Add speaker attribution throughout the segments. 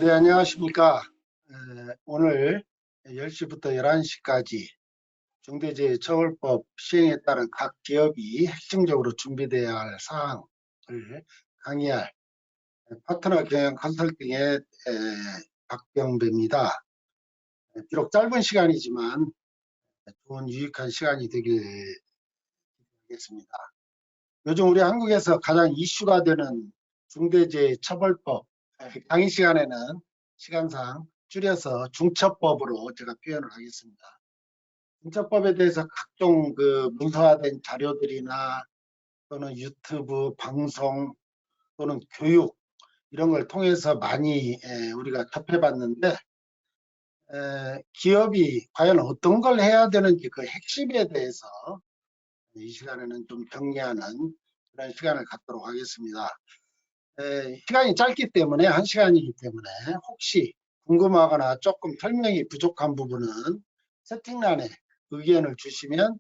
Speaker 1: 네, 안녕하십니까. 오늘 10시부터 11시까지 중대재해처벌법 시행에 따른 각 기업이 핵심적으로 준비되어야 할 사항을 강의할 파트너 경영 컨설팅의 박병배입니다. 비록 짧은 시간이지만 좋은 유익한 시간이 되길 바라겠습니다. 요즘 우리 한국에서 가장 이슈가 되는 중대재해처벌법 강의 시간에는 시간상 줄여서 중처법으로 제가 표현을 하겠습니다. 중처법에 대해서 각종 문서화된 자료들이나 또는 유튜브 방송 또는 교육 이런 걸 통해서 많이 우리가 접해봤는데 기업이 과연 어떤 걸 해야 되는지 그 핵심에 대해서 이 시간에는 좀 정리하는 그런 시간을 갖도록 하겠습니다. 시간이 짧기 때문에 1시간이기 때문에 혹시 궁금하거나 조금 설명이 부족한 부분은 채팅란에 의견을 주시면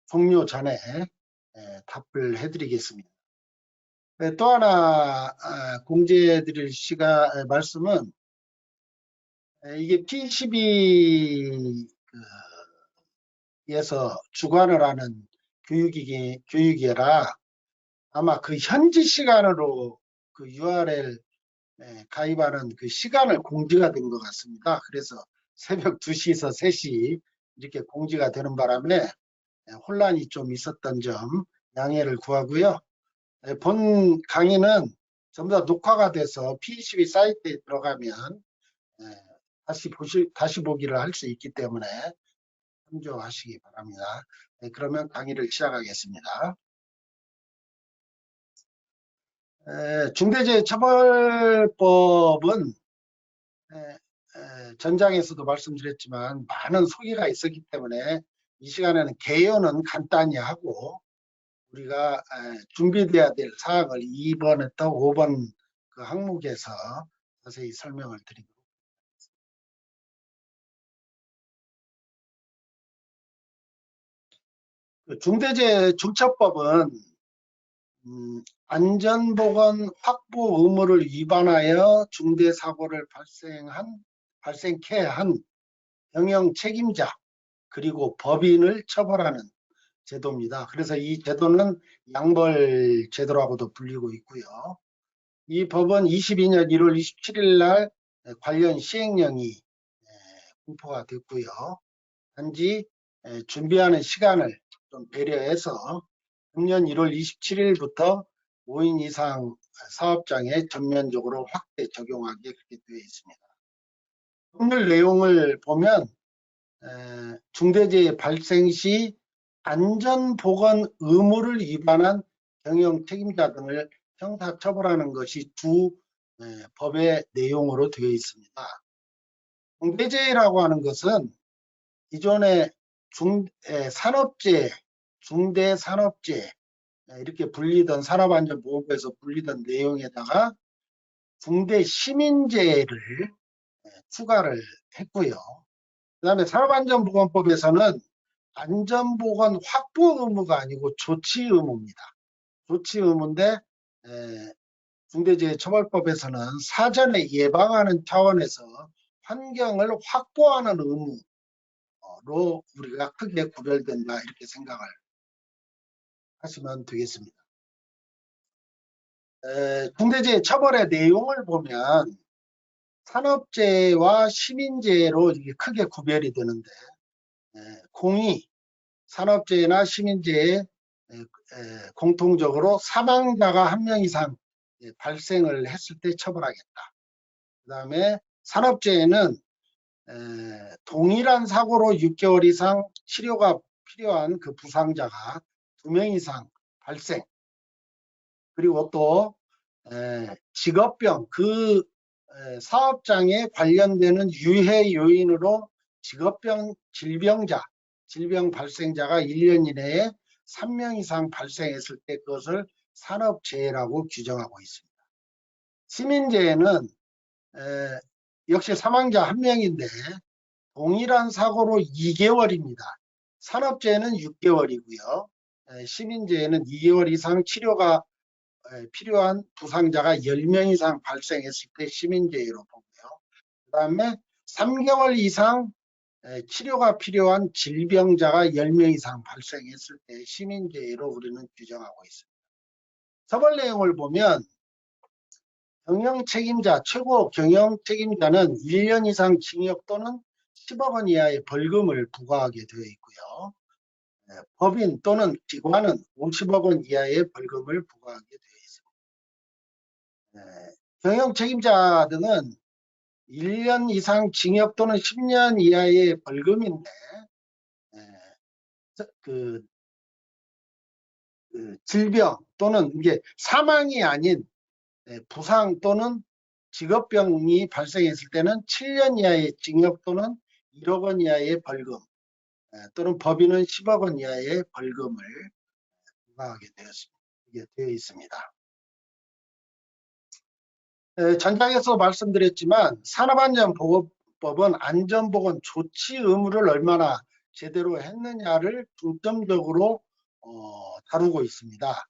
Speaker 1: 종료 전에 답을 해드리겠습니다. 또 하나 공지해 드릴 말씀은 이게 P12에서 주관을 하는 교육이라 아마 그 현지 시간으로 그 URL 가입하는 그 시간을 공지가 된 것 같습니다. 그래서 새벽 2시에서 3시 이렇게 공지가 되는 바람에 혼란이 좀 있었던 점 양해를 구하고요. 본 강의는 전부 다 녹화가 돼서 P12 사이트에 들어가면 다시 보기를 할 수 있기 때문에 참조하시기 바랍니다. 그러면 강의를 시작하겠습니다. 중대재해처벌법은 전장에서도 말씀드렸지만 많은 소개가 있었기 때문에 이 시간에는 개요는 간단히 하고 우리가 준비돼야 될 사항을 2번부터 5번 그 항목에서 자세히 설명을 드리도록 하겠습니다. 중대재해중처법은 안전보건 확보 의무를 위반하여 중대사고를 발생케 한 경영 책임자 그리고 법인을 처벌하는 제도입니다. 그래서 이 제도는 양벌 제도라고도 불리고 있고요. 이 법은 22년 1월 27일 날 관련 시행령이 공포가 됐고요. 단지 준비하는 시간을 좀 배려해서 금년 1월 27일부터 5인 이상 사업장에 전면적으로 확대 적용하게 그렇게 되어 있습니다. 법률 내용을 보면 중대재해 발생 시 안전보건 의무를 위반한 경영 책임자 등을 형사처벌하는 것이 주 법의 내용으로 되어 있습니다. 중대재해라고 하는 것은 기존의 산업재해, 중대산업재해 이렇게 불리던 산업안전보건법에서 불리던 내용에다가 중대시민재해를 추가를 했고요. 그 다음에 산업안전보건법에서는 안전보건 확보 의무가 아니고 조치 의무입니다. 조치 의무인데 중대재해처벌법에서는 사전에 예방하는 차원에서 환경을 확보하는 의무로 우리가 크게 구별된다 이렇게 생각을 하시면 되겠습니다. 중대재해처벌의 내용을 보면 산업재해와 시민재해로 이게 크게 구별이 되는데 공이 산업재해나 시민재해 공통적으로 사망자가 1명 이상 발생을 했을 때 처벌하겠다. 그 다음에 산업재해는 동일한 사고로 6개월 이상 치료가 필요한 그 부상자가 2명 이상 발생, 그리고 또 직업병, 그 사업장에 관련되는 유해 요인으로 질병 발생자가 1년 이내에 3명 이상 발생했을 때 그것을 산업재해라고 규정하고 있습니다. 시민재해는 역시 사망자 1명인데 동일한 사고로 2개월입니다. 산업재해는 6개월이고요. 시민재해는 2개월 이상 치료가 필요한 부상자가 10명 이상 발생했을 때 시민재해로 보고요. 그 다음에 3개월 이상 치료가 필요한 질병자가 10명 이상 발생했을 때 시민재해로 우리는 규정하고 있습니다. 처벌 내용을 보면 경영책임자, 최고 경영책임자는 1년 이상 징역 또는 10억 원 이하의 벌금을 부과하게 되어 있고요. 법인 또는 기관은 50억 원 이하의 벌금을 부과하게 되어 있습니다. 경영책임자 등은 1년 이상 징역 또는 10년 이하의 벌금인데 그 질병 또는 이게 사망이 아닌 부상 또는 직업병이 발생했을 때는 7년 이하의 징역 또는 1억 원 이하의 벌금 또는 법인은 10억 원 이하의 벌금을 부과하게 되어 있습니다. 전장에서 말씀드렸지만 산업안전보건법은 안전보건 조치 의무를 얼마나 제대로 했느냐를 중점적으로 다루고 있습니다.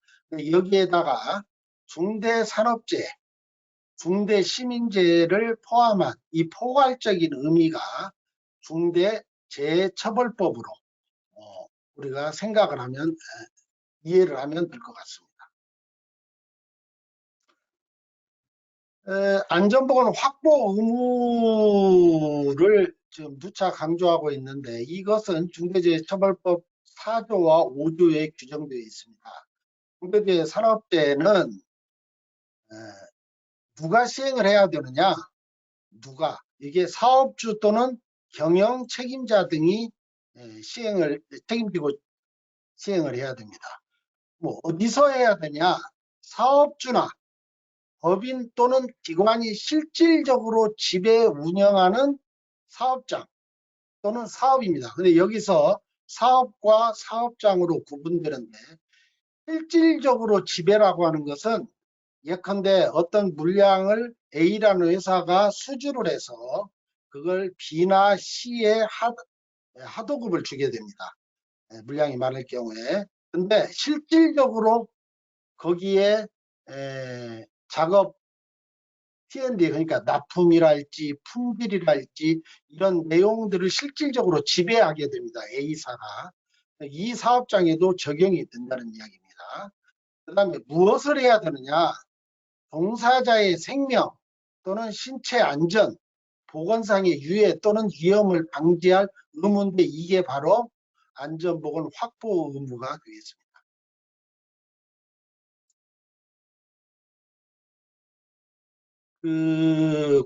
Speaker 1: 여기에다가 중대산업재해, 중대시민재해를 포함한 이 포괄적인 의미가 중대재해처벌법으로 우리가 생각을 하면 이해를 하면 될 것 같습니다. 안전보건 확보 의무를 지금 누차 강조하고 있는데 이것은 중대재해처벌법 4조와 5조에 규정되어 있습니다. 중대재해산업재해는 누가 시행을 해야 되느냐? 누가? 이게 사업주 또는 경영 책임자 등이 책임지고 시행을 해야 됩니다. 뭐 어디서 해야 되냐? 사업주나 법인 또는 기관이 실질적으로 지배 운영하는 사업장 또는 사업입니다. 근데 여기서 사업과 사업장으로 구분되는데 실질적으로 지배라고 하는 것은 예컨대 어떤 물량을 A라는 회사가 수주를 해서 그걸 B나 C에 하도급을 주게 됩니다. 물량이 많을 경우에. 근데 실질적으로 거기에 작업 T&D 그러니까 납품이랄지 품질이랄지 이런 내용들을 실질적으로 지배하게 됩니다. A사가. 이 사업장에도 적용이 된다는 이야기입니다. 그 다음에 무엇을 해야 되느냐? 종사자의 생명 또는 신체 안전, 보건상의 유해 또는 위험을 방지할 의무인데 이게 바로 안전보건 확보 의무가 되겠습니다.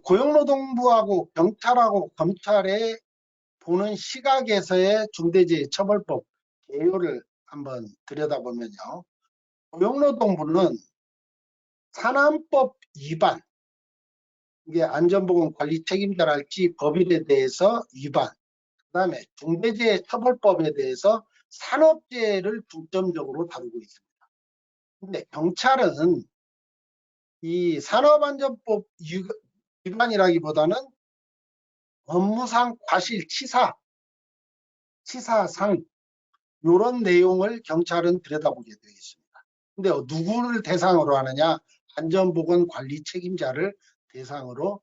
Speaker 1: 고용노동부하고 경찰하고 검찰의 보는 시각에서의 중대재해처벌법 개요를 한번 들여다보면요. 고용노동부는 산안법 위반, 이게 안전보건관리 책임자랄지 법인에 대해서 위반, 그 다음에 중대재해처벌법에 대해서 산업재해를 중점적으로 다루고 있습니다. 근데 경찰은 이 산업안전법 위반이라기보다는 업무상 과실치사, 치사상 이런 내용을 경찰은 들여다보게 되어 있습니다. 근데 누구를 대상으로 하느냐? 안전보건관리 책임자를 대상으로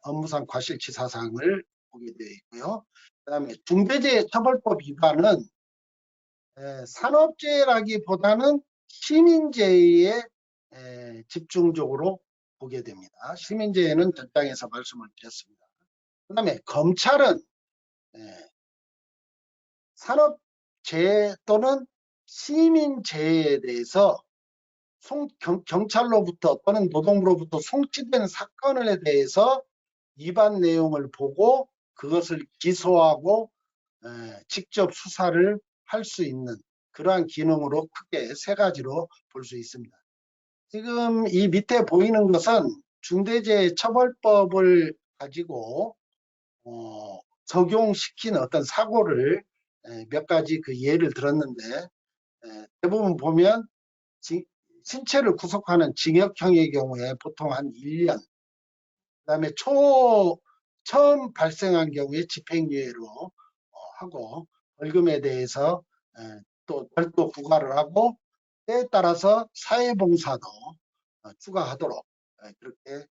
Speaker 1: 업무상 과실치사상을 보게 되어 있고요. 그 다음에 중대재해처벌법 위반은 산업재해라기보다는 시민재해에 집중적으로 보게 됩니다. 시민재해는 전장에서 말씀을 드렸습니다. 그 다음에 검찰은 산업재해 또는 시민재해에 대해서 경찰로부터 또는 노동부로부터 송치된 사건에 대해서 위반 내용을 보고 그것을 기소하고 직접 수사를 할 수 있는 그러한 기능으로 크게 세 가지로 볼 수 있습니다. 지금 이 밑에 보이는 것은 중대재해처벌법을 가지고 적용시킨 어떤 사고를 몇 가지 그 예를 들었는데 대부분 보면 신체를 구속하는 징역형의 경우에 보통 한 1년, 그 다음에 처음 발생한 경우에 집행유예로 하고 벌금에 대해서 또 별도 부과를 하고 때에 따라서 사회봉사도 추가하도록 그렇게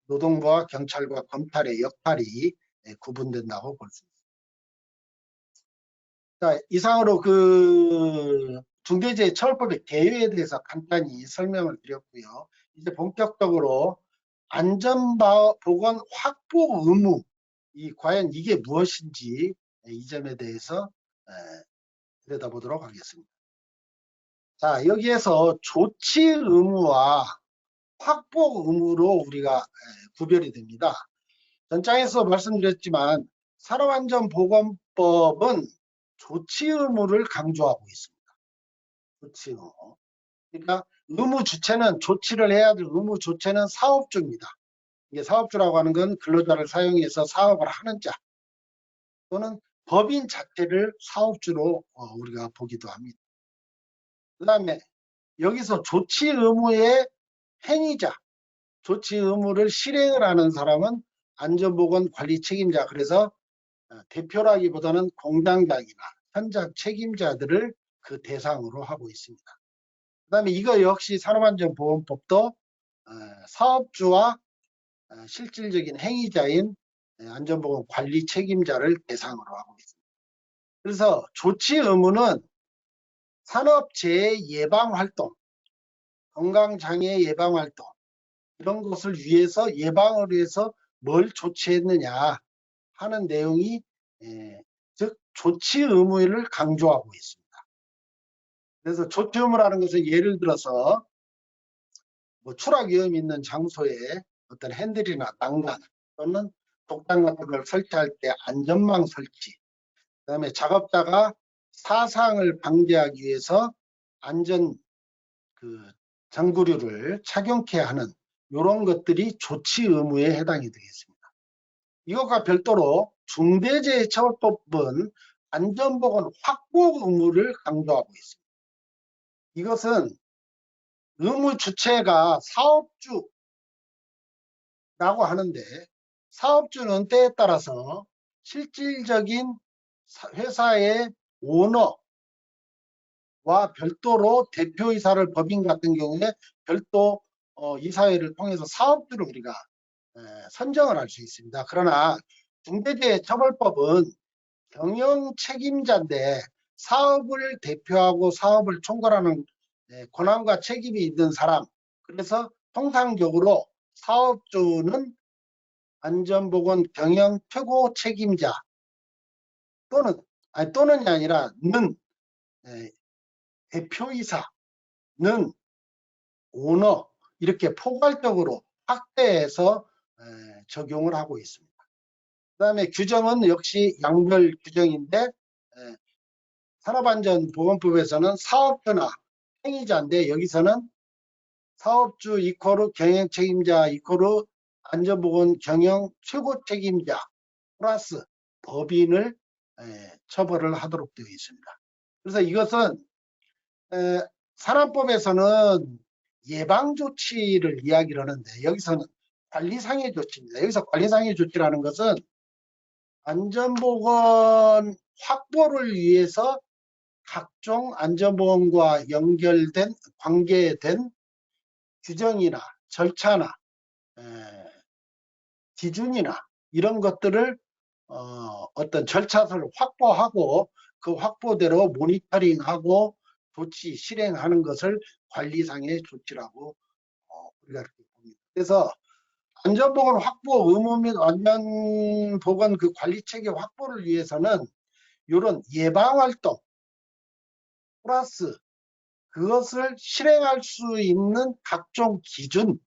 Speaker 1: 노동부와 경찰과 검찰의 역할이 구분된다고 볼 수 있습니다. 자, 이상으로 그 중대재해처벌법의 개요에 대해서 간단히 설명을 드렸고요. 이제 본격적으로 안전보건 확보 의무, 과연 이게 무엇인지 이 점에 대해서 들여다보도록 하겠습니다. 자, 여기에서 조치 의무와 확보 의무로 우리가 구별이 됩니다. 전장에서 말씀드렸지만 산업안전보건법은 조치 의무를 강조하고 있습니다. 조치 의무. 그러니까 의무 주체는 조치를 해야 될 의무 주체는 사업주입니다. 이게 사업주라고 하는 건 근로자를 사용해서 사업을 하는 자 또는 법인 자체를 사업주로 우리가 보기도 합니다. 그 다음에 여기서 조치 의무의 행위자, 조치 의무를 실행을 하는 사람은 안전보건 관리 책임자, 그래서 대표라기보다는 공장장이나 현장 책임자들을 그 대상으로 하고 있습니다. 그 다음에 이거 역시 산업안전보건법도 사업주와 실질적인 행위자인 안전보건 관리 책임자를 대상으로 하고 있습니다. 그래서 조치 의무는 산업재해 예방활동, 건강장애 예방활동 이런 것을 위해서 예방을 위해서 뭘 조치했느냐 하는 내용이 즉 조치 의무를 강조하고 있습니다. 그래서 조치 의무라는 것은 예를 들어서 뭐 추락 위험이 있는 장소에 어떤 핸들이나 난간 또는 독단 같은 걸 설치할 때 안전망 설치, 그다음에 작업자가 사상을 방지하기 위해서 안전 장구류를 착용케 하는 이런 것들이 조치 의무에 해당이 되겠습니다. 이것과 별도로 중대재해처벌법은 안전보건 확보 의무를 강조하고 있습니다. 이것은 의무 주체가 사업주라고 하는데 사업주는 때에 따라서 실질적인 회사의 오너와 별도로 대표이사를 법인 같은 경우에 별도 이사회를 통해서 사업주를 우리가 선정을 할 수 있습니다. 그러나 중대재해처벌법은 경영 책임자인데 사업을 대표하고 사업을 총괄하는 권한과 책임이 있는 사람, 그래서 통상적으로 사업주는 안전보건 경영 최고 책임자 또는이 아니라 는 대표이사는 오너 이렇게 포괄적으로 확대해서 적용을 하고 있습니다. 그 다음에 규정은 역시 양별 규정인데 산업안전보건법에서는 사업주나 행위자인데 여기서는 사업주 이코르 경영 책임자 이코르 안전보건 경영 최고 책임자 플러스 법인을 처벌을 하도록 되어 있습니다. 그래서 이것은 산업법에서는 예방조치를 이야기를 하는데 여기서는 관리상의 조치입니다. 여기서 관리상의 조치라는 것은 안전보건 확보를 위해서 각종 안전보건과 연결된 관계된 규정이나 절차나 기준이나 이런 것들을 어떤 절차를 확보하고 그 확보대로 모니터링하고 조치 실행하는 것을 관리상의 조치라고 우리가 이렇게 봅니다. 그래서 안전보건 확보 의무 및 안전보건 그 관리체계 확보를 위해서는 이런 예방활동 플러스 그것을 실행할 수 있는 각종 기준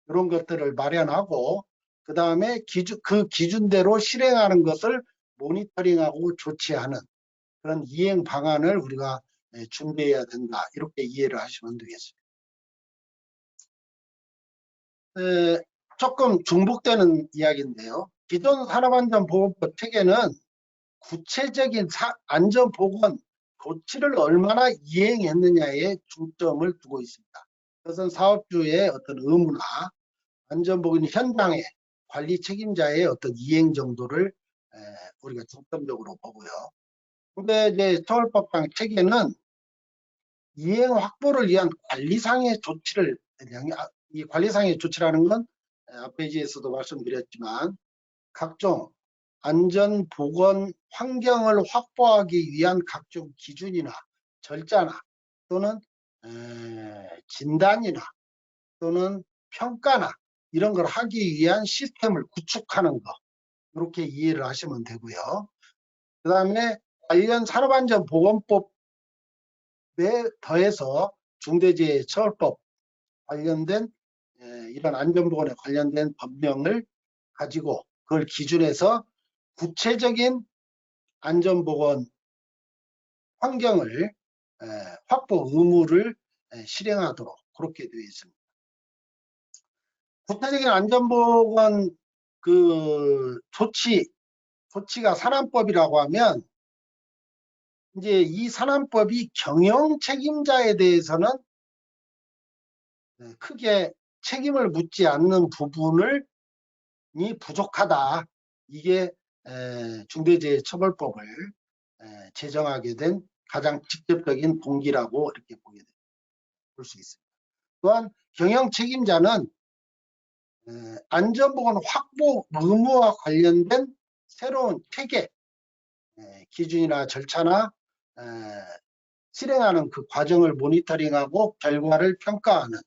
Speaker 1: 이런 것들을 마련하고 그 다음에 그 기준대로 실행하는 것을 모니터링하고 조치하는 그런 이행 방안을 우리가 준비해야 된다. 이렇게 이해를 하시면 되겠습니다. 조금 중복되는 이야기인데요. 기존 산업안전보건법 체계는 구체적인 안전보건 조치를 얼마나 이행했느냐에 중점을 두고 있습니다. 그것은 사업주의 어떤 의무나 안전보건 현장의 관리 책임자의 어떤 이행 정도를 우리가 중점적으로 보고요. 근데 이제 처벌법상 체계는 이행 확보를 위한 관리상의 조치를, 이 관리상의 조치라는 건 앞 페이지에서도 말씀드렸지만 각종 안전, 보건, 환경을 확보하기 위한 각종 기준이나 절차나 또는 진단이나 또는 평가나 이런 걸 하기 위한 시스템을 구축하는 거, 이렇게 이해를 하시면 되고요. 그 다음에 관련 산업안전보건법에 더해서 중대재해처벌법 관련된 이런 안전보건에 관련된 법령을 가지고 그걸 기준해서 구체적인 안전보건 환경을 확보 의무를 실행하도록 그렇게 되어 있습니다. 구체적인 안전보건 그 조치가 산안법이라고 하면 이제 이 산안법이 경영 책임자에 대해서는 크게 책임을 묻지 않는 부분이 부족하다. 이게 중대재해처벌법을 제정하게 된 가장 직접적인 동기라고 이렇게 볼 수 있습니다. 또한 경영 책임자는 안전보건 확보 의무와 관련된 새로운 체계, 기준이나 절차나 실행하는 그 과정을 모니터링하고 결과를 평가하는,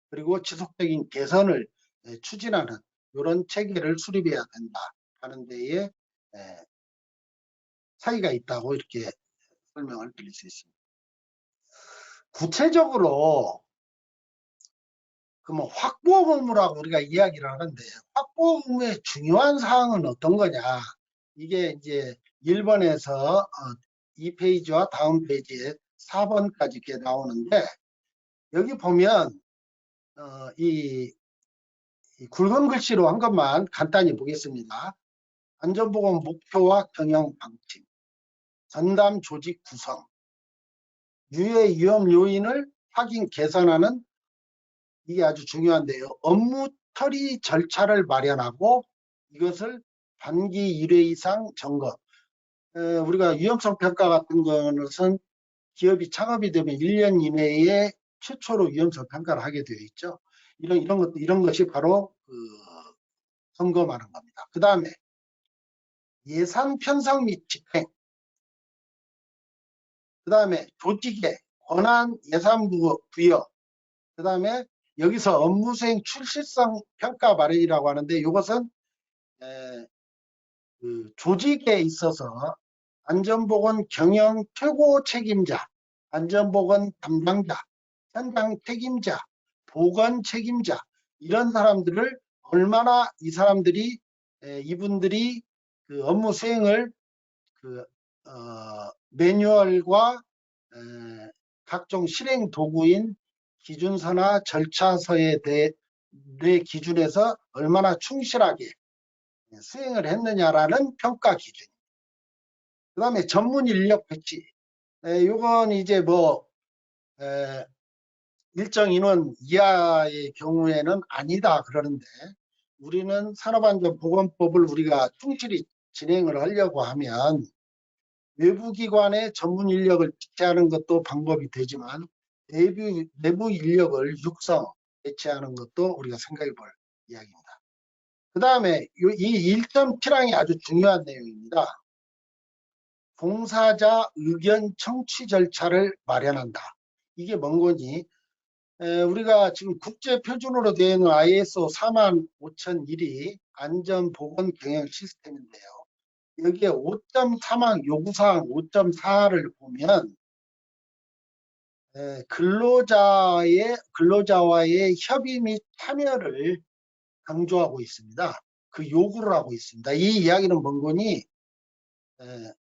Speaker 1: 그리고 지속적인 개선을 추진하는 이런 체계를 수립해야 된다 하는 데에 차이가 있다고 이렇게 설명을 드릴 수 있습니다. 구체적으로 그러면 확보 의무라고 우리가 이야기를 하는데 확보 의무의 중요한 사항은 어떤 거냐, 이게 이제 1번에서 2페이지와 다음 페이지에 4번까지 이렇게 나오는데, 여기 보면 이 굵은 글씨로 한 것만 간단히 보겠습니다. 안전보건 목표와 경영 방침, 전담 조직 구성, 유해 위험 요인을 확인 개선하는, 이게 아주 중요한데요. 업무 처리 절차를 마련하고 이것을 단기 1회 이상 점검. 우리가 위험성 평가 같은 것은 기업이 창업이 되면 1년 이내에 최초로 위험성 평가를 하게 되어 있죠. 이런 것이 바로 점검하는 겁니다. 그 다음에 예산 편성 및 집행, 그 다음에 조직의 권한 예산 부여, 그 다음에 여기서 업무 수행 출실성 평가 마련이라고 하는데, 이것은 그 조직에 있어서 안전보건 경영 최고 책임자, 안전보건 담당자, 현장 책임자, 보건 책임자, 이런 사람들을 얼마나 이분들이 그 업무 수행을 매뉴얼과 각종 실행 도구인 기준서나 절차서에 대해 기준에서 얼마나 충실하게 수행을 했느냐라는 평가 기준. 그 다음에 전문 인력 배치. 이건 이제 일정 인원 이하의 경우에는 아니다 그러는데, 우리는 산업안전보건법을 우리가 충실히 진행을 하려고 하면 외부기관의 전문 인력을 배치하는 것도 방법이 되지만 내부 인력을 육성 배치하는 것도 우리가 생각해 볼 이야기입니다. 그 다음에 이 1.7항이 아주 중요한 내용입니다. 종사자 의견 청취 절차를 마련한다. 이게 뭔 거니? 우리가 지금 국제표준으로 되어 있는 ISO 45001이 안전보건 경영 시스템인데요. 여기에 5.3항 요구사항 5.4를 보면 근로자와의 협의 및 참여를 강조하고 있습니다. 그 요구를 하고 있습니다. 이 이야기는 뭔 거니?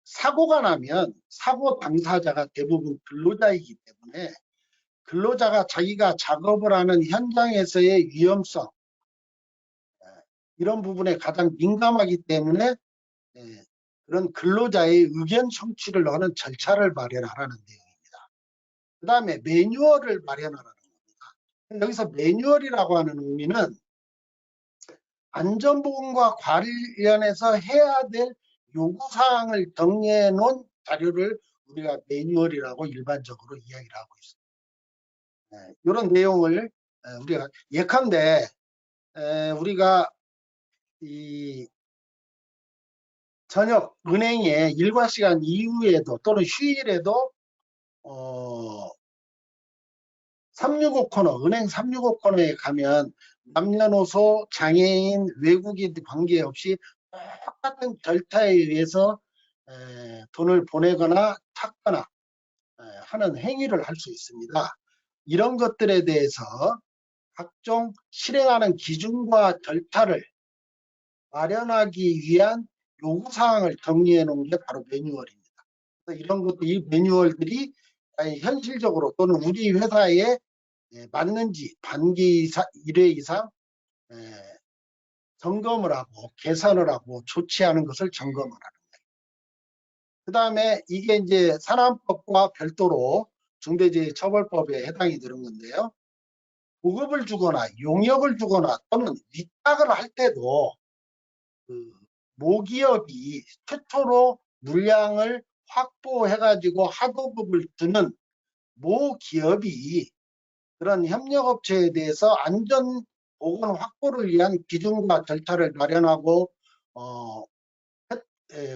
Speaker 1: 사고가 나면 사고 당사자가 대부분 근로자이기 때문에 근로자가 자기가 작업을 하는 현장에서의 위험성, 이런 부분에 가장 민감하기 때문에 그런 근로자의 의견 청취를 하는 절차를 마련하라는 내용입니다. 그 다음에 매뉴얼을 마련하라는 겁니다. 여기서 매뉴얼이라고 하는 의미는 안전보건과 관련해서 해야 될 요구사항을 정리해 놓은 자료를 우리가 매뉴얼이라고 일반적으로 이야기를 하고 있습니다. 이런 내용을 우리가 예컨대 우리가 이 저녁 은행에 일과 시간 이후에도 또는 휴일에도 365 코너, 은행 365 코너에 가면 남녀노소, 장애인, 외국인 관계없이 똑같은 절차에 의해서 돈을 보내거나 찾거나 하는 행위를 할 수 있습니다. 이런 것들에 대해서 각종 실행하는 기준과 절차를 마련하기 위한 요구사항을 정리해 놓은 게 바로 매뉴얼입니다. 그래서 이런 것도 이 매뉴얼들이 현실적으로 또는 우리 회사에 맞는지 반기 1회 이상 점검을 하고 개선을 하고 조치하는 것을 점검을 하는 거예요. 그 다음에 이게 이제 산안법과 별도로 중대재해처벌법에 해당이 되는 건데요. 보급을 주거나 용역을 주거나 또는 위탁을 할 때도 그 모기업이 최초로 물량을 확보해가지고 하도급을 주는 모기업이 그런 협력업체에 대해서 안전보건 확보를 위한 기준과 절차를 마련하고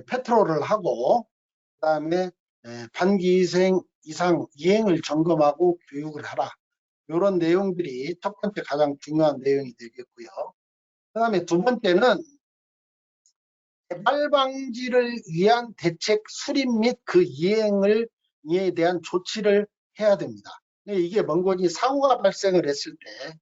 Speaker 1: 패트롤을 하고 그다음에 반기 이상 이행을 점검하고 교육을 하라. 이런 내용들이 첫 번째 가장 중요한 내용이 되겠고요. 그 다음에 두 번째는 재발 방지를 위한 대책 수립 및 그 이행에 대한 조치를 해야 됩니다. 이게 뭔거니 사고가 발생을 했을 때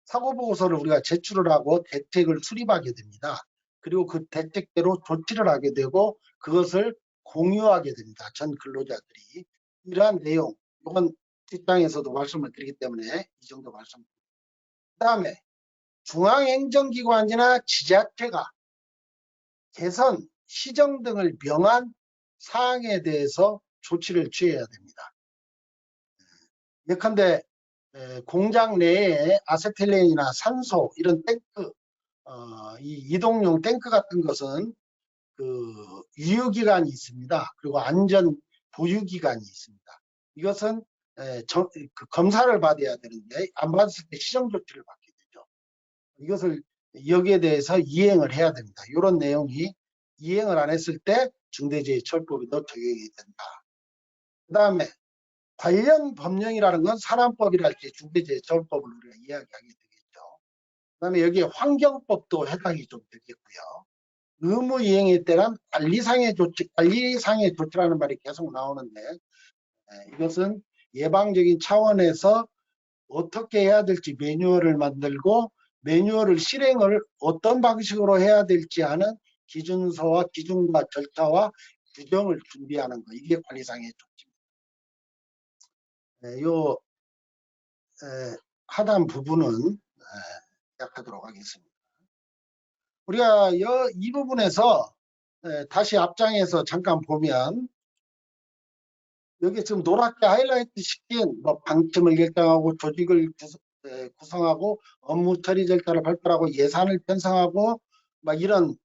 Speaker 1: 사고 보고서를 우리가 제출을 하고 대책을 수립하게 됩니다. 그리고 그 대책대로 조치를 하게 되고 그것을 공유하게 됩니다. 전 근로자들이. 이러한 내용, 이건 뒷장에서도 말씀을 드리기 때문에 이 정도 말씀드립니다. 그 다음에 중앙행정기관이나 지자체가 개선, 시정 등을 명한 사항에 대해서 조치를 취해야 됩니다. 예컨대 공장 내에 아세틸렌이나 산소 이런 탱크, 이 이동용 탱크 같은 것은 그 유효기간이 있습니다. 그리고 안전 보유기간이 있습니다. 이것은 그 검사를 받아야 되는데 안 받았을 때 시정 조치를 받게 되죠. 이것을 여기에 대해서 이행을 해야 됩니다. 이런 내용이 이행을 안 했을 때 중대재해처벌법에도 적용이 된다. 그 다음에 관련 법령이라는 건 산안법이랄지 중대재해처벌법을 우리가 이야기하게 되겠죠. 그 다음에 여기에 환경법도 해당이 좀 되겠고요. 의무 이행에 따른 관리상의 조치라는 말이 계속 나오는데 이것은 예방적인 차원에서 어떻게 해야 될지 매뉴얼을 만들고 매뉴얼을 실행을 어떤 방식으로 해야 될지 하는 기준서와 기준과 절차와 규정을 준비하는 거, 이게 관리상의 조치입니다. 요 하단 부분은 시작하도록 하겠습니다. 우리가 이 부분에서 다시 앞장에서 잠깐 보면 여기 지금 노랗게 하이라이트 시킨 방침을 결정하고 조직을 구성하고 업무 처리 절차를 발표하고 예산을 편성하고 막 이런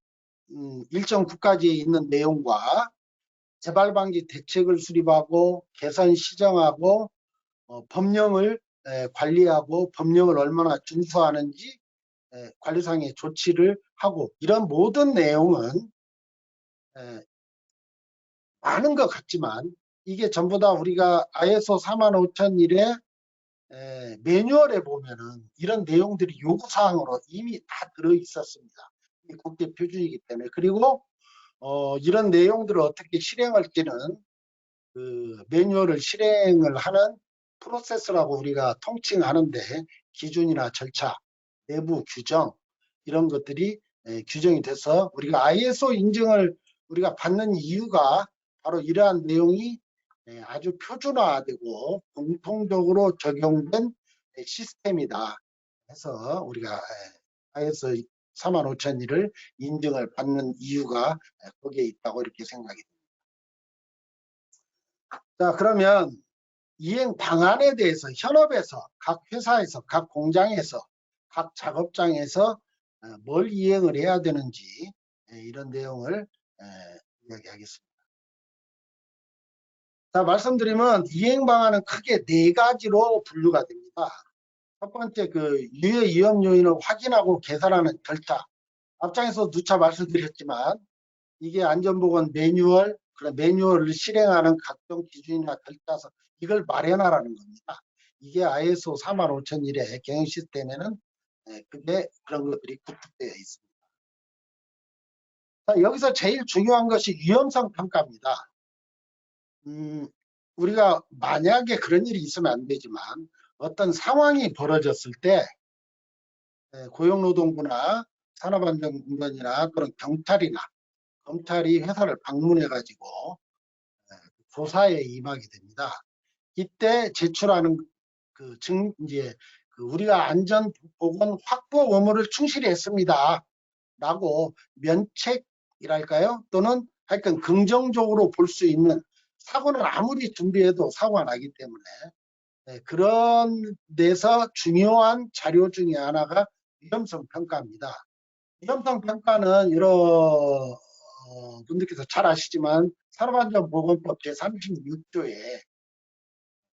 Speaker 1: 일정 국가지에 있는 내용과 재발 방지 대책을 수립하고 개선 시정하고 법령을 관리하고 법령을 얼마나 준수하는지 관리상의 조치를 하고 이런 모든 내용은 많은 것 같지만 이게 전부 다 우리가 ISO 45001의 매뉴얼에 보면은 이런 내용들이 요구사항으로 이미 다 들어 있었습니다. 국제 표준이기 때문에. 그리고 이런 내용들을 어떻게 실행할지는 그 매뉴얼을 실행을 하는 프로세스라고 우리가 통칭하는데 기준이나 절차, 내부 규정 이런 것들이 규정이 돼서 우리가 ISO 인증을 우리가 받는 이유가 바로 이러한 내용이 아주 표준화되고 공통적으로 적용된 시스템이다 해서 우리가 ISO 45001을 인증을 받는 이유가 거기에 있다고 이렇게 생각이 됩니다. 자, 그러면 이행 방안에 대해서 현업에서 각 회사에서 각 공장에서 각 작업장에서 뭘 이행을 해야 되는지 이런 내용을 이야기하겠습니다. 자, 말씀드리면 이행 방안은 크게 네 가지로 분류가 됩니다. 첫 번째, 그 유해 위험 요인을 확인하고 계산하는 절차. 앞장에서 누차 말씀드렸지만 이게 안전보건 매뉴얼, 그런 매뉴얼을 실행하는 각종 기준이나 절차서 이걸 마련하라는 겁니다. 이게 ISO 45001의 경영 시스템에는 그게 그런 것들이 구축되어 있습니다. 자, 여기서 제일 중요한 것이 위험성 평가입니다. 우리가 만약에 그런 일이 있으면 안 되지만 어떤 상황이 벌어졌을 때 고용노동부나 산업안전공단이나 또는 경찰이나 검찰이 회사를 방문해 가지고 조사에 임하게 됩니다. 이때 제출하는 이제 우리가 안전보건 확보 의무를 충실히 했습니다. 라고 면책이랄까요? 또는 하여튼 긍정적으로 볼 수 있는 사고는 아무리 준비해도 사고가 나기 때문에 그런 데서 중요한 자료 중에 하나가 위험성 평가입니다. 위험성 평가는 여러 분들께서 잘 아시지만 산업안전보건법 제36조에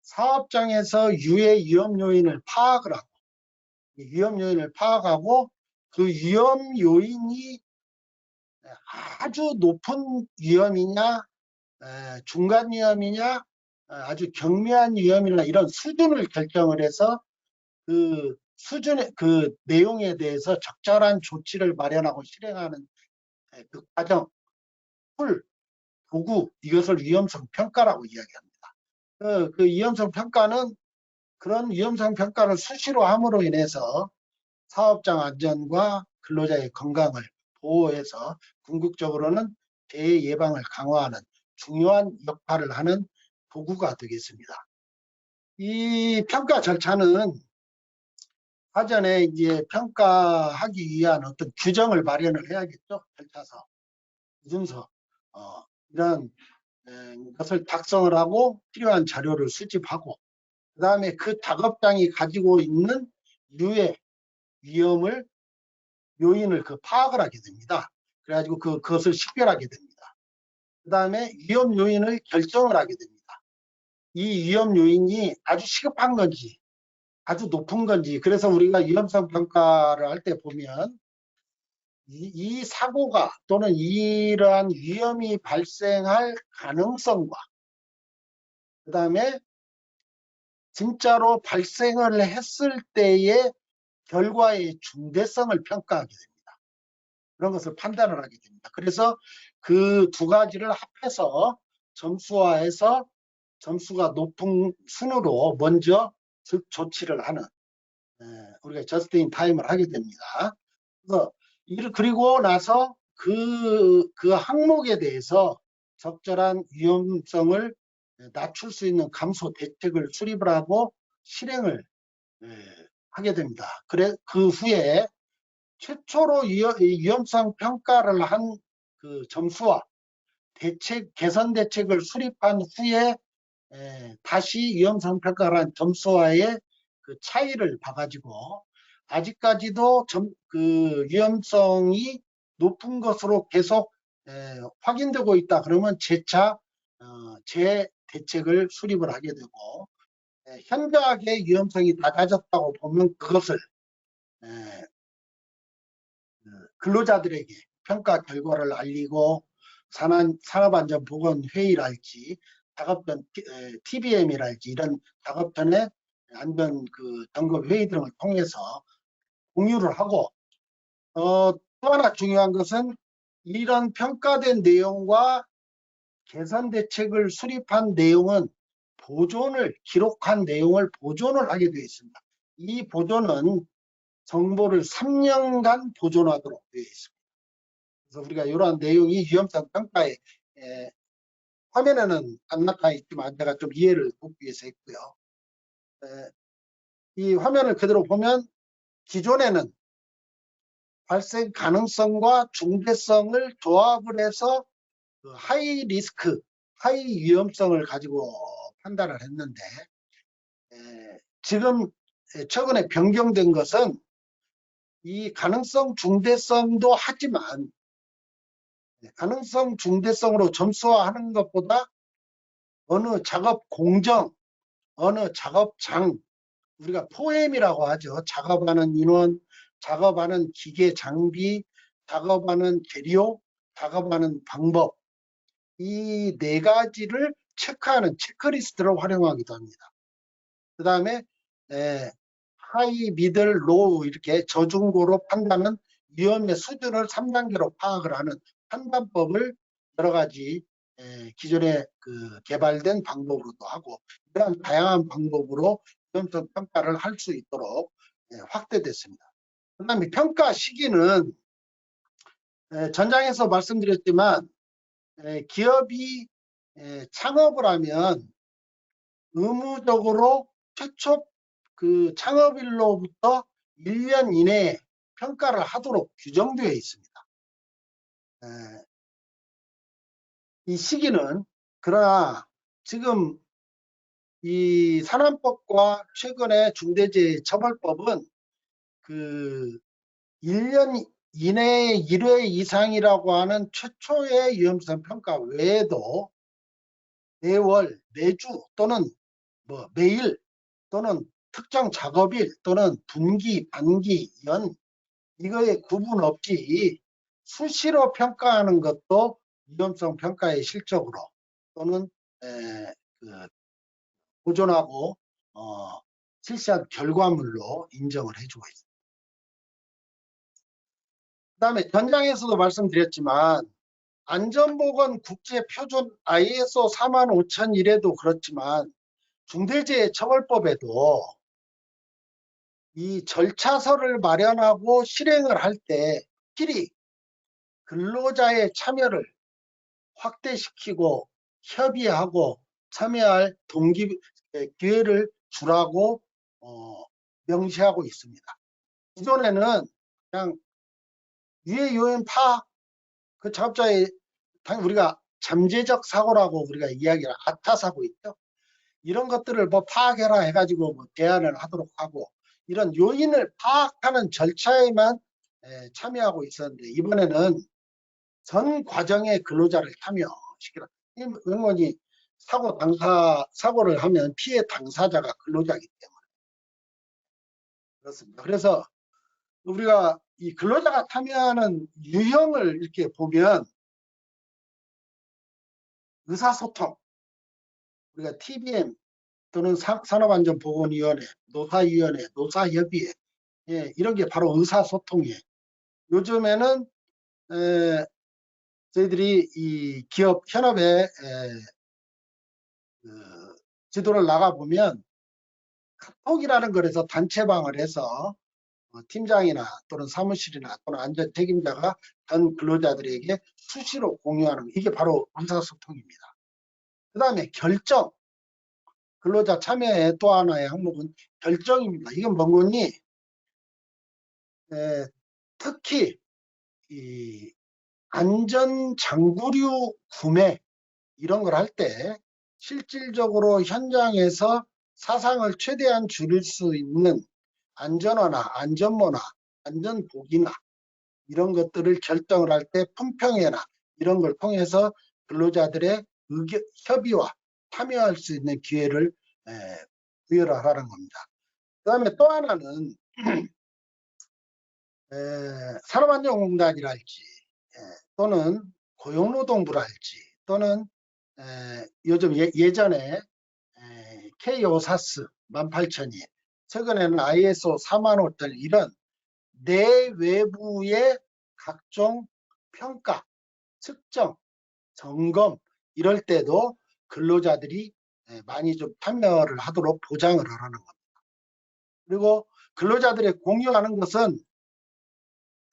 Speaker 1: 사업장에서 유해 위험 요인을 파악을 하고 위험 요인을 파악하고 그 위험 요인이 아주 높은 위험이냐 중간 위험이냐 아주 경미한 위험이나 이런 수준을 결정을 해서 그 수준의 그 내용에 대해서 적절한 조치를 마련하고 실행하는 그 과정, 툴, 도구 이것을 위험성 평가라고 이야기합니다. 그 위험성 평가는 그런 위험성 평가를 수시로 함으로 인해서 사업장 안전과 근로자의 건강을 보호해서 궁극적으로는 재해 예방을 강화하는 중요한 역할을 하는 도구가 되겠습니다. 이 평가 절차는 사전에 이제 평가하기 위한 어떤 규정을 마련을 해야겠죠. 절차서, 기준서, 이런 것을 작성을 하고 필요한 자료를 수집하고 그 다음에 그 작업장이 가지고 있는 유해 위험을 요인을 파악을 하게 됩니다. 그래가지고 그것을 식별하게 됩니다. 그 다음에 위험 요인을 결정을 하게 됩니다. 이 위험 요인이 아주 시급한 건지 아주 높은 건지 그래서 우리가 위험성 평가를 할 때 보면 이 사고가 또는 이러한 위험이 발생할 가능성과 그 다음에 진짜로 발생을 했을 때의 결과의 중대성을 평가하게 됩니다. 그런 것을 판단을 하게 됩니다. 그래서 그 두 가지를 합해서 점수화해서 점수가 높은 순으로 먼저 조치를 하는 우리가 저스트 인 타임을 하게 됩니다. 그래서 그리고 나서 그 항목에 대해서 적절한 위험성을 낮출 수 있는 감소 대책을 수립을 하고 실행을 하게 됩니다. 그 후에 최초로 위험성 평가를 한 그 점수와 개선 대책을 수립한 후에 다시 위험성 평가를 한 점수와의 그 차이를 봐가지고 아직까지도 그 위험성이 높은 것으로 계속 확인되고 있다. 그러면 재차 재대책을 수립을 하게 되고 현저하게 위험성이 낮아졌다고 보면 그것을 근로자들에게 평가 결과를 알리고 산업안전보건회의랄지 작업전 TBM이랄지 이런 작업전의 안전 점검 회의 등을 통해서 공유를 하고 또 하나 중요한 것은 이런 평가된 내용과 개선 대책을 수립한 내용은 기록한 내용을 보존을 하게 되어 있습니다. 이 보존은 정보를 3년간 보존하도록 되어 있습니다. 그래서 우리가 이러한 내용이 위험성 평가에 화면에는 안 나가 있지만 제가 좀 이해를 돕기 위해서 했고요. 이 화면을 그대로 보면 기존에는 발생 가능성과 중대성을 조합을 해서 하이 리스크, 하이 위험성을 가지고 판단을 했는데 지금 최근에 변경된 것은 이 가능성 중대성도 하지만 가능성 중대성으로 점수화하는 것보다 어느 작업 공정, 어느 작업장, 우리가 포엠이라고 하죠. 작업하는 인원, 작업하는 기계 장비, 작업하는 재료, 작업하는 방법, 이 네 가지를 체크하는 체크리스트를 활용하기도 합니다. 그 다음에 하이, 미들, 로우 이렇게 저중고로 판단은 위험의 수준을 3단계로 파악을 하는 판단법을 여러 가지 기존에 개발된 방법으로도 하고, 이러한 다양한 방법으로 위험성 평가를 할 수 있도록 확대됐습니다. 그 다음에 평가 시기는 전장에서 말씀드렸지만 기업이 창업을 하면 의무적으로 최초 창업일로부터 1년 이내에 평가를 하도록 규정되어 있습니다. 이 시기는, 그러나 지금 이 산안법과 최근에 중대재해처벌법은 1년 이내에 1회 이상이라고 하는 최초의 위험성 평가 외에도 매월, 매주 또는 매일 또는 특정 작업일 또는 분기, 반기, 연, 이거에 구분 없이 수시로 평가하는 것도 위험성 평가의 실적으로 또는 보존하고 실시한 결과물로 인정을 해주고 있습니다. 그 다음에 전장에서도 말씀드렸지만 안전보건 국제표준 ISO 45001에도 그렇지만 중대재해처벌법에도 이 절차서를 마련하고 실행을 할 때 필히 근로자의 참여를 확대시키고 협의하고 참여할 기회를 주라고 명시하고 있습니다. 기존에는 그냥 유해 요인 파악, 그 작업자의 우리가 잠재적 사고라고 우리가 이야기를 아타 사고 있죠. 이런 것들을 파악해라 해가지고 대안을 하도록 하고, 이런 요인을 파악하는 절차에만 참여하고 있었는데, 이번에는 전 과정의 근로자를 참여시키라. 영원히 사고를 하면 피해 당사자가 근로자이기 때문에 그렇습니다. 그래서 우리가 이 근로자가 참여하는 유형을 이렇게 보면 의사소통, 우리가 TBM 또는 산업안전보건위원회, 노사위원회, 노사협의회, 이런 게 바로 의사소통이에요. 요즘에는 저희들이 이 기업 현업에 지도를 나가보면 카톡이라는 거에서 단체방을 해서 팀장이나 또는 사무실이나 또는 안전 책임자가 전 근로자들에게 수시로 공유하는 거, 이게 바로 의사소통입니다. 그 다음에 결정, 근로자 참여의 또 하나의 항목은 결정입니다. 이건 뭐니? 특히 이 안전장구류 구매 이런 걸 할 때 실질적으로 현장에서 사상을 최대한 줄일 수 있는 안전화나 안전모나 안전복이나 이런 것들을 결정을 할 때 품평회나 이런 걸 통해서 근로자들의 협의와 참여할 수 있는 기회를 부여를 하라는 겁니다. 그 다음에 또 하나는 산업안전공단이랄지 또는 고용노동부랄지 또는 요즘 예전에 K-OSAS 18,000이 최근에는 ISO 45000 이런 내외부의 각종 평가, 측정, 점검 이럴 때도 근로자들이 많이 좀 참여를 하도록 보장을 하라는 겁니다. 그리고 근로자들의 공유하는 것은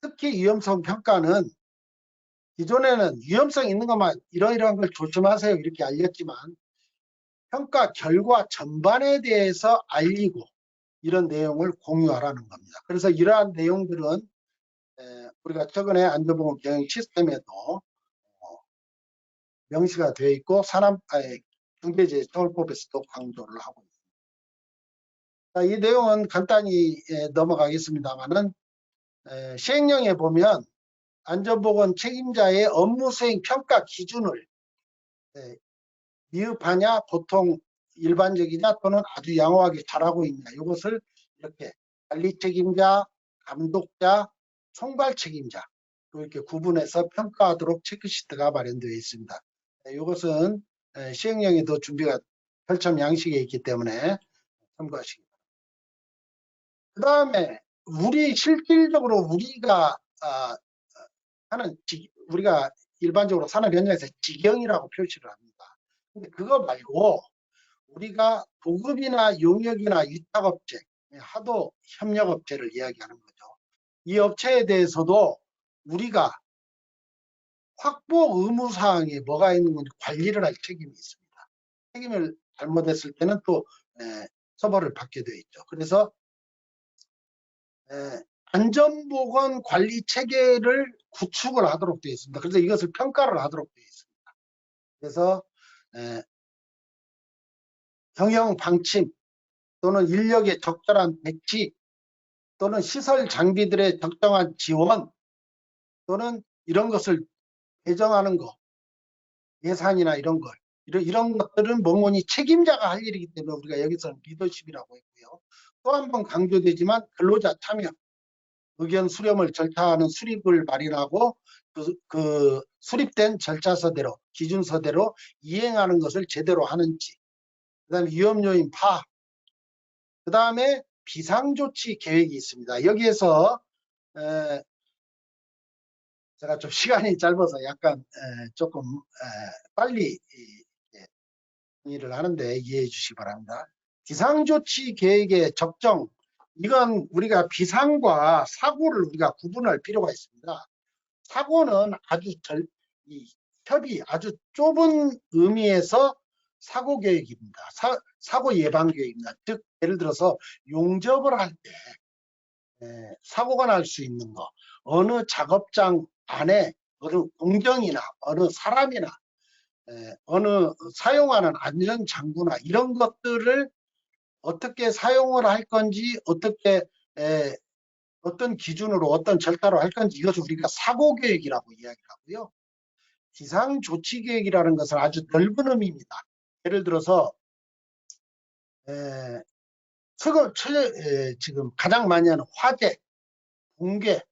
Speaker 1: 특히 위험성 평가는 기존에는 위험성 있는 것만 이러이러한 걸 조심하세요 이렇게 알렸지만 평가 결과 전반에 대해서 알리고 이런 내용을 공유하라는 겁니다. 그래서 이러한 내용들은 우리가 최근에 안전보건 경영 시스템에도 명시가 되어 있고 중대재해처벌법에서도 강조를 하고 있습니다. 이 내용은 간단히 넘어가겠습니다만은 시행령에 보면 안전보건 책임자의 업무수행 평가 기준을 미흡하냐, 보통 일반적이냐, 또는 아주 양호하게 잘하고 있냐. 이것을 이렇게 관리 책임자, 감독자, 총괄 책임자 이렇게 구분해서 평가하도록 체크시트가 마련되어 있습니다. 이것은 시행령에도 준비가 별첨 양식에 있기 때문에 참고하시기 바랍니다. 그 다음에 실질적으로 우리가 하는 우리가 일반적으로 산업 현장에서 직영이라고 표시를 합니다. 근데 그거 말고 우리가 보급이나 용역이나 위탁업체, 하도 협력업체를 이야기하는 거죠. 이 업체에 대해서도 우리가 확보 의무사항에 뭐가 있는 건지 관리를 할 책임이 있습니다. 책임을 잘못했을 때는 또 처벌을 받게 되어 있죠. 그래서 안전보건 관리 체계를 구축을 하도록 되어 있습니다. 그래서 이것을 평가를 하도록 되어 있습니다. 그래서 경영 방침 또는 인력의 적절한 배치 또는 시설 장비들의 적정한 지원 또는 이런 것을 배정하는 거, 예산이나 이런 것들은 뭐니 책임자가 할 일이기 때문에 우리가 여기서는 리더십이라고 했고요. 또 한 번 강조되지만 근로자 참여, 의견 수렴을 절차하는 수립을 마련하고 그 수립된 절차서대로 기준서대로 이행하는 것을 제대로 하는지, 그 다음에 위험요인 파악, 그 다음에 비상조치 계획이 있습니다. 여기에서 제가 좀 시간이 짧아서 약간 조금 빨리 일을 하는데 이해해 주시기 바랍니다. 비상조치 계획의 적정, 이건 우리가 비상과 사고를 우리가 구분할 필요가 있습니다. 사고는 협의 아주 좁은 의미에서 사고 계획입니다. 사고 예방 계획입니다. 즉 예를 들어서 용접을 할 때 사고가 날 수 있는 거, 어느 작업장 안에 어느 공정이나 어느 사람이나 어느 사용하는 안전장구나 이런 것들을 어떻게 사용을 할 건지, 어떻게 어떤 기준으로 어떤 절차로 할 건지, 이것을 우리가 사고계획이라고 이야기하고요. 비상조치계획이라는 것은 아주 넓은 의미입니다. 예를 들어서 지금 가장 많이 하는 화재, 붕괴,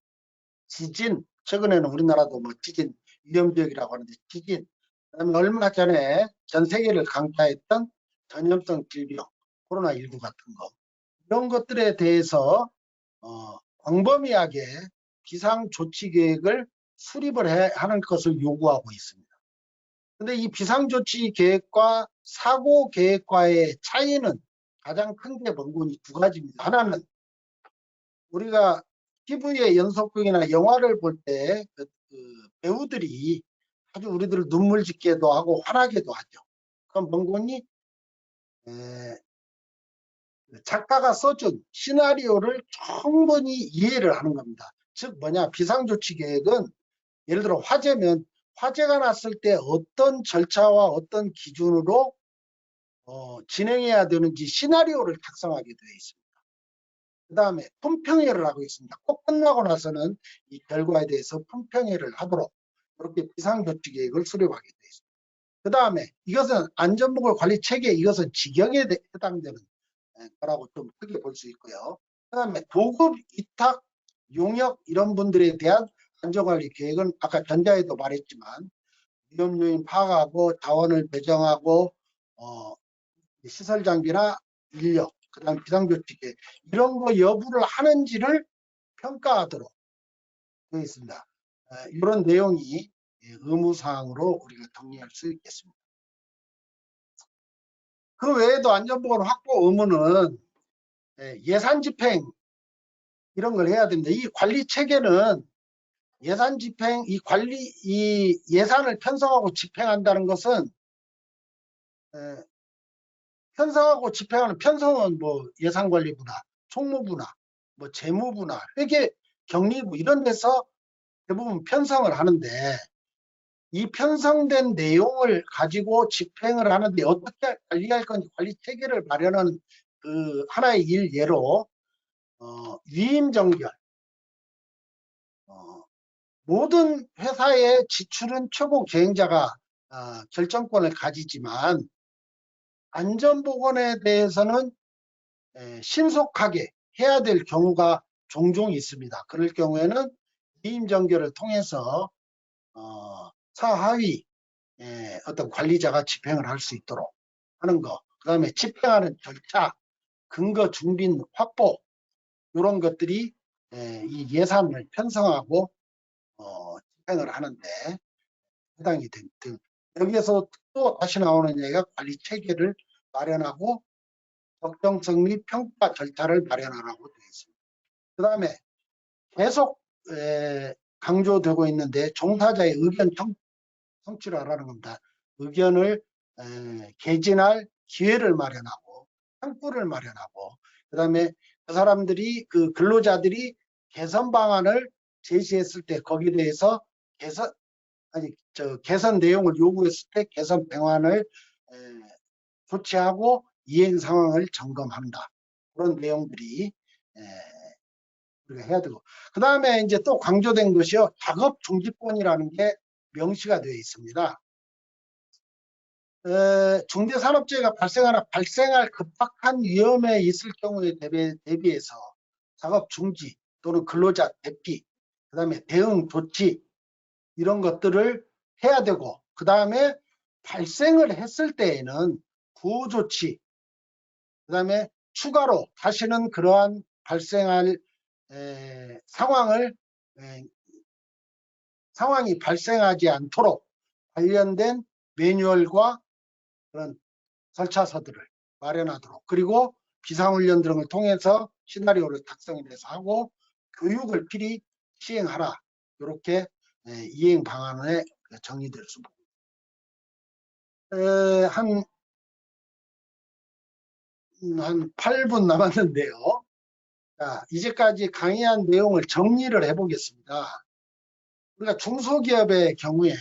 Speaker 1: 지진, 최근에는 우리나라도 뭐 지진 위험지역이라고 하는데 지진, 그다음에 얼마 전에 전 세계를 강타했던 전염성 질병, 코로나19 같은 거, 이런 것들에 대해서 광범위하게 비상조치계획을 수립을 하는 것을 요구하고 있습니다. 근데 이 비상조치계획과 사고계획과의 차이는 가장 큰 게 뭔지 두 가지입니다. 하나는 우리가 TV의 연속극이나 영화를 볼 때 배우들이 아주 우리들을 눈물 짓게도 하고 화나게도 하죠. 그럼 뭔지 작가가 써준 시나리오를 충분히 이해를 하는 겁니다. 즉 비상조치 계획은 예를 들어 화재면 화재가 났을 때 어떤 절차와 어떤 기준으로 진행해야 되는지 시나리오를 작성하게 되어 있습니다. 그 다음에 품평회를 하고 있습니다. 꼭 끝나고 나서는 이 결과에 대해서 품평회를 하도록 이렇게 비상조치 계획을 수립하게 되어 있습니다. 그 다음에 이것은 안전보건 관리 체계, 이것은 직영에 해당되는 거라고 좀 크게 볼 수 있고요. 그 다음에 보급, 위탁, 용역 이런 분들에 대한 안전관리 계획은 아까 전자에도 말했지만 위험요인 파악하고 자원을 배정하고 시설 장비나 인력, 그 다음 비상조치 계획 이런 거 여부를 하는지를 평가하도록 되어 있습니다. 이런 내용이 의무사항으로 우리가 정리할 수 있겠습니다. 그 외에도 안전보건 확보 의무는 예산 집행 이런 걸 해야 됩니다. 이 관리 체계는 예산 집행, 이 예산을 편성하고 집행한다는 것은 편성하고 집행하는, 편성은 뭐 예산관리부나 총무부나 뭐 재무부나 회계 격리부 이런 데서 대부분 편성을 하는데 이 편성된 내용을 가지고 집행을 하는데 어떻게 관리할 건지 관리 체계를 마련하는 그 하나의 예로 위임정결, 모든 회사의 지출은 최고 계획자가 결정권을 가지지만 안전보건에 대해서는 신속하게 해야 될 경우가 종종 있습니다. 그럴 경우에는 위임정결을 통해서 사하위 어떤 관리자가 집행을 할 수 있도록 하는 거, 그 다음에 집행하는 절차, 근거 중빈 확보, 이런 것들이 이 예산을 편성하고 집행을 하는데 해당이 등. 여기에서 또 다시 나오는 얘기가 관리 체계를 마련하고 적정성 및 평가 절차를 마련하라고 되어 있습니다. 그 다음에 계속 강조되고 있는데 종사자의 의견 성취를 하라는 겁니다. 의견을 개진할 기회를 마련하고 창구를 마련하고 그 다음에 그 사람들이 그 근로자들이 개선 방안을 제시했을 때 거기에 대해서 개선 내용을 요구했을 때 개선 방안을 조치하고 이행 상황을 점검한다. 그런 내용들이 우리가 해야 되고 그 다음에 이제 또 강조된 것이요. 작업 중지권이라는 게 명시가 되어 있습니다. 중대산업재해가 발생할 급박한 위험에 있을 경우에 대비해서 작업 중지 또는 근로자 대피, 그 다음에 대응 조치 이런 것들을 해야 되고 그 다음에 발생을 했을 때에는 구호 조치, 그 다음에 추가로 다시는 그러한 발생할 상황이 발생하지 않도록 관련된 매뉴얼과 그런 절차서들을 마련하도록 그리고 비상훈련 등을 통해서 시나리오를 작성해서 하고 교육을 필히 시행하라. 이렇게 이행 방안에 정의될 수 있습니다. 한 8분 남았는데요. 자, 이제까지 강의한 내용을 정리를 해보겠습니다. 우리가 중소기업의 경우에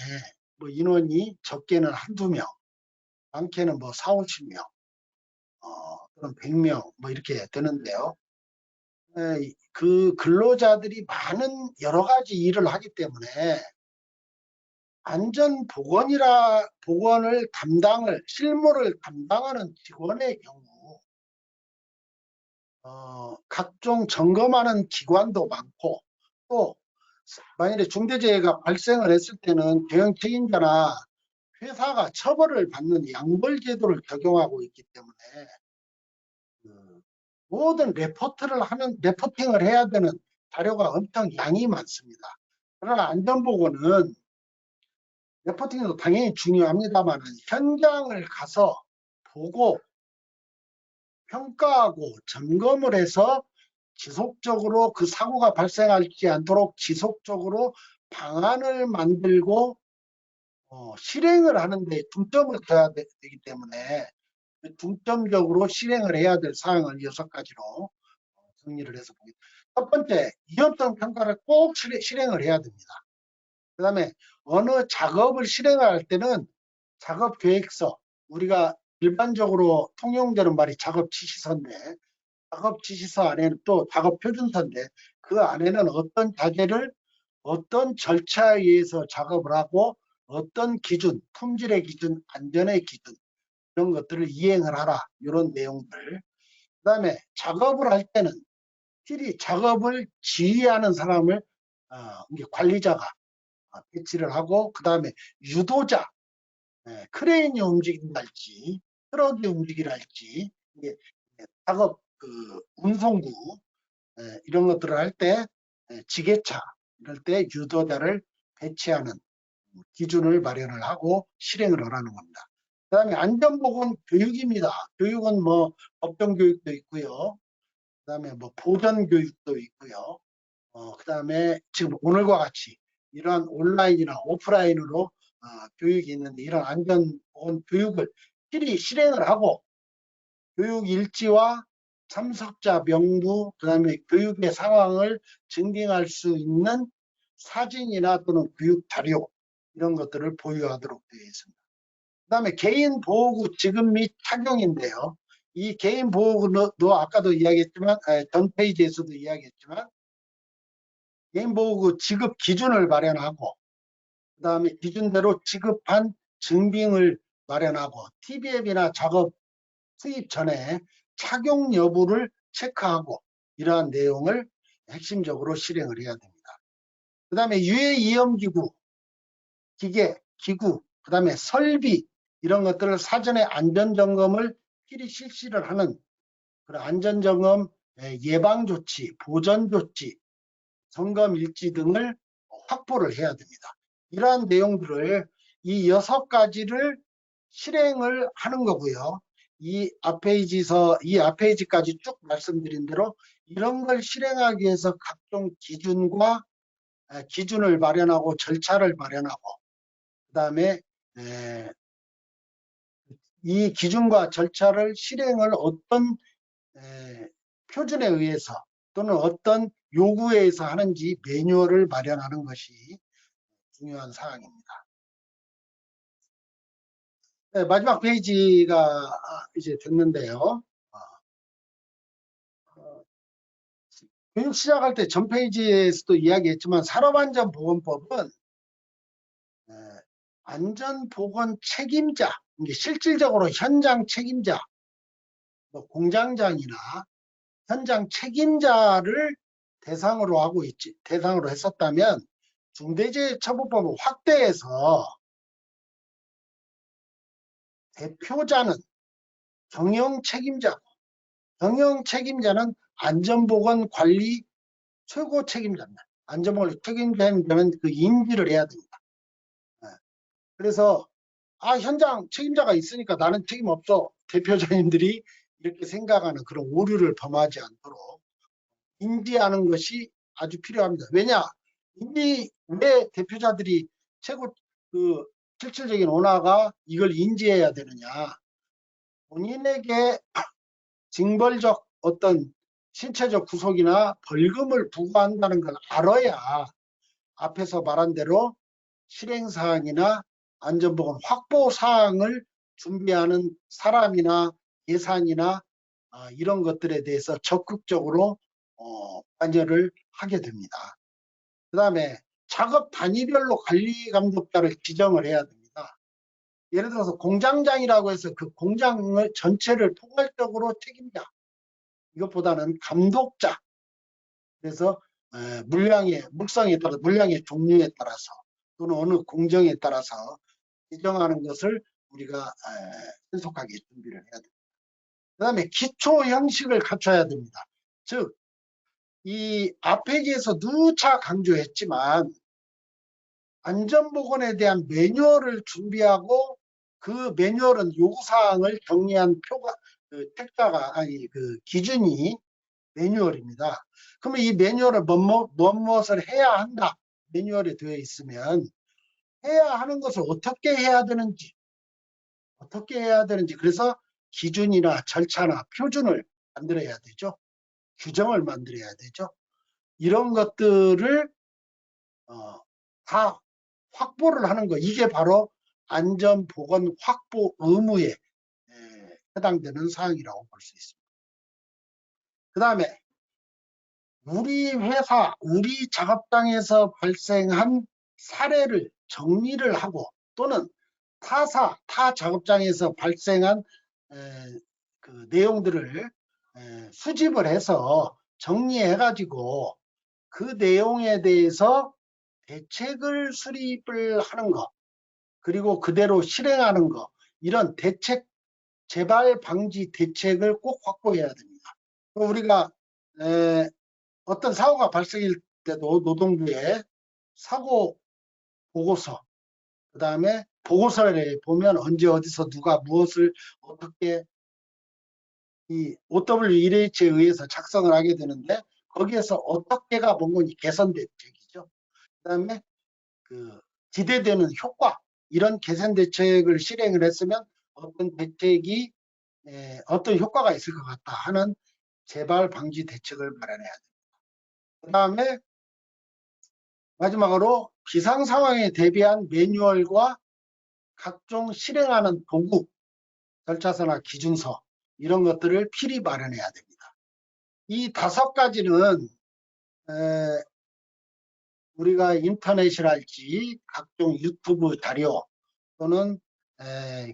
Speaker 1: 뭐 인원이 적게는 한두 명, 많게는 뭐 4, 50명, 또는 100명 뭐 이렇게 되는데요. 그 근로자들이 많은 여러 가지 일을 하기 때문에 보건을 실무를 담당하는 직원의 경우 각종 점검하는 기관도 많고 또 만일에 중대재해가 발생을 했을 때는 대응 책임자나 회사가 처벌을 받는 양벌 제도를 적용하고 있기 때문에 모든 레포팅을 해야 되는 자료가 엄청 양이 많습니다. 그러나 안전보건은 레포팅도 당연히 중요합니다만 현장을 가서 보고 평가하고 점검을 해서 지속적으로 그 사고가 발생하지 않도록 지속적으로 방안을 만들고 실행을 하는데 중점을 둬야 되기 때문에 중점적으로 실행을 해야 될 사항을 6가지로 정리를 해서 보겠습니다. 첫 번째, 위험성 평가를 꼭 실행을 해야 됩니다. 그 다음에 어느 작업을 실행할 때는 작업 계획서, 우리가 일반적으로 통용되는 말이 작업 지시서인데 작업 지시서 안에는 또 작업 표준서인데 그 안에는 어떤 자재를 어떤 절차에 의해서 작업을 하고 어떤 기준, 품질의 기준, 안전의 기준 이런 것들을 이행을 하라. 이런 내용들. 그 다음에 작업을 할 때는 필히 작업을 지휘하는 사람을 관리자가 배치를 하고 그 다음에 유도자, 크레인이 움직인달지 트럭이 움직이랄지 작업 운송구 이런 것들을 할 때 지게차 이럴 때 유도자를 배치하는 기준을 마련을 하고 실행을 하라는 겁니다. 그 다음에 안전보건 교육입니다. 교육은 뭐 법정교육도 있고요. 그 다음에 뭐 보전교육도 있고요. 그 다음에 지금 오늘과 같이 이러한 온라인이나 오프라인으로 교육이 있는데 이런 안전보건 교육을 필히 실행을 하고 교육 일지와 참석자 명부, 그 다음에 교육의 상황을 증빙할 수 있는 사진이나 또는 교육 자료 이런 것들을 보유하도록 되어 있습니다. 그 다음에 개인보호구 지급 및 착용인데요. 이 개인보호구도 아까도 이야기했지만 전 페이지에서도 이야기했지만 개인보호구 지급 기준을 마련하고 그 다음에 기준대로 지급한 증빙을 마련하고 TBM이나 작업 수입 전에 착용 여부를 체크하고 이러한 내용을 핵심적으로 실행을 해야 됩니다. 그 다음에 유해이염기구, 기계, 기구, 그 다음에 설비 이런 것들을 사전에 안전점검을 필히 실시를 하는 그런 안전점검 예방조치, 보전조치, 점검일지 등을 확보를 해야 됩니다. 이러한 내용들을 이 6가지를 실행을 하는 거고요. 이 앞페이지까지 쭉 말씀드린 대로 이런 걸 실행하기 위해서 각종 기준을 마련하고 절차를 마련하고 그 다음에 이 기준과 절차를 실행을 어떤 표준에 의해서 또는 어떤 요구에 의해서 하는지 매뉴얼을 마련하는 것이 중요한 사항입니다. 네, 마지막 페이지가 이제 됐는데요. 교육 시작할 때 전 페이지에서도 이야기했지만 산업안전보건법은 안전보건 책임자, 실질적으로 현장 책임자, 공장장이나 현장 책임자를 대상으로 했었다면 중대재해처벌법을 확대해서 대표자는 경영 책임자는 안전보건관리 최고 책임자입니다. 안전보건 책임자는 그 인지를 해야 됩니다. 그래서 현장 책임자가 있으니까 나는 책임 없어. 대표자님들이 이렇게 생각하는 그런 오류를 범하지 않도록 인지하는 것이 아주 필요합니다. 왜냐? 왜 대표자들이 실질적인 오너가 이걸 인지해야 되느냐? 본인에게 징벌적 어떤 신체적 구속이나 벌금을 부과한다는 걸 알아야 앞에서 말한 대로 실행사항이나 안전보건 확보사항을 준비하는 사람이나 예산이나 이런 것들에 대해서 적극적으로 관여를 하게 됩니다. 그 다음에 작업 단위별로 관리감독자를 지정을 해야 됩니다. 예를 들어서 공장장이라고 해서 그 공장을 전체를 포괄적으로 책임자, 이것보다는 감독자, 그래서 물성에 따라 물량의 종류에 따라서 또는 어느 공정에 따라서 지정하는 것을 우리가 신속하게 준비를 해야 됩니다. 그 다음에 기초 형식을 갖춰야 됩니다. 즉, 이 앞페이지에서 누차 강조했지만 안전보건에 대한 매뉴얼을 준비하고 그 매뉴얼은 요구사항을 정리한 기준이 매뉴얼입니다. 그러면 이 매뉴얼을 무엇을 해야 한다 매뉴얼에 되어 있으면 해야 하는 것을 어떻게 해야 되는지 그래서 기준이나 절차나 표준을 만들어야 되죠. 규정을 만들어야 되죠. 이런 것들을 다 확보를 하는 거, 이게 바로 안전보건 확보 의무에 해당되는 사항이라고 볼 수 있습니다. 그 다음에 우리 회사, 우리 작업장에서 발생한 사례를 정리를 하고 또는 타 작업장에서 발생한 그 내용들을 수집을 해서 정리해가지고 그 내용에 대해서 대책을 수립을 하는 것, 그리고 그대로 실행하는 것, 이런 재발 방지 대책을 꼭 확보해야 됩니다. 우리가 어떤 사고가 발생할 때도 노동부에 사고 보고서, 그 다음에 보고서를 보면 언제 어디서 누가 무엇을 어떻게 이 OW1H에 의해서 작성을 하게 되는데 거기에서 어떻게가 뭔가 개선 대책이죠. 그 다음에 그 기대되는 효과, 이런 개선 대책을 실행을 했으면 어떤 대책이 어떤 효과가 있을 것 같다 하는 재발 방지 대책을 마련해야 됩니다. 그 다음에 마지막으로 비상 상황에 대비한 매뉴얼과 각종 실행하는 도구, 절차서나 기준서 이런 것들을 필히 마련해야 됩니다. 이 5가지는 우리가 인터넷이랄지 각종 유튜브 자료 또는